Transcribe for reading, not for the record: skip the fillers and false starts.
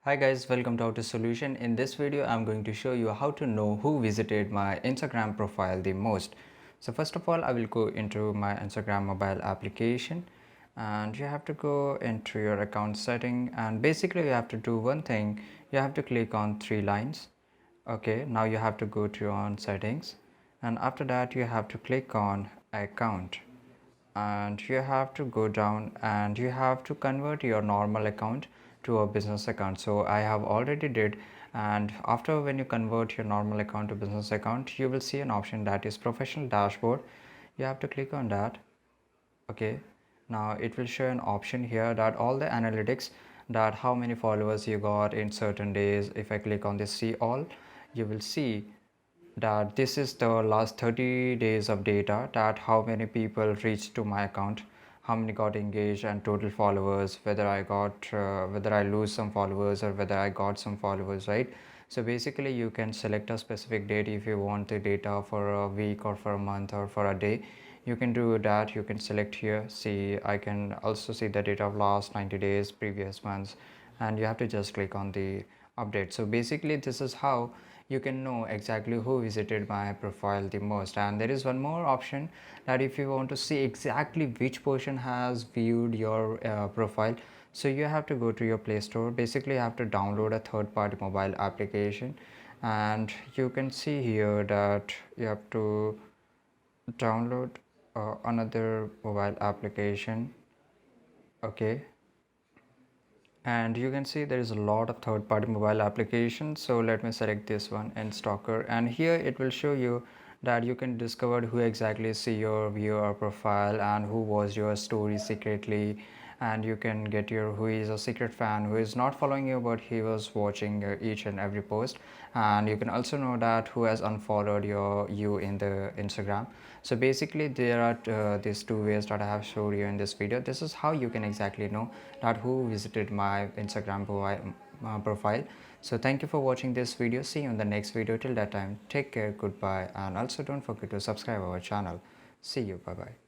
Hi guys, welcome to How to Solution. In this video, I'm going to show you how to know who visited my Instagram profile the most. So first of all, I will go into my Instagram mobile application and you have to go into your account setting, and basically you have to do one thing. You have to click on three lines. Okay, now you have to go to your own settings, and after that you have to click on account, and you have to go down and you have to convert your normal account to a business account. So I have already did, and after when you convert your normal account to business account, you will see an option that is professional dashboard. You have to click on that. Okay, now it will show an option here that all the analytics, that how many followers you got in certain days. If I click on this see all, you will see that this is the last 30 days of data, that how many people reached to my account, how many got engaged, and total followers, whether I got whether I lose some followers or whether I got some followers, right? So basically you can select a specific date if you want the data for a week or for a month or for a day. You can do that. You can select here. See, I can also see the data of last 90 days, previous months, and you have to just click on the update. So basically this is how you can know exactly who visited my profile the most. And there is one more option, that if you want to see exactly which person has viewed your profile, so you have to go to your Play Store. Basically you have to download a third-party mobile application, and you can see here that you have to download another mobile application. Okay, and you can see there is a lot of third-party mobile applications. So let me select this one and stalker, and here it will show you that you can discover who exactly see your viewer profile and who was your story secretly, and you can get your who is a secret fan, who is not following you but he was watching each and every post. And you can also know that who has unfollowed you in the Instagram. So basically there are these two ways that I have showed you in this video. This is how you can exactly know that who visited my Instagram profile. So thank you for watching this video. See you in the next video. Till that time, take care, goodbye, and also don't forget to subscribe our channel. See you, bye bye.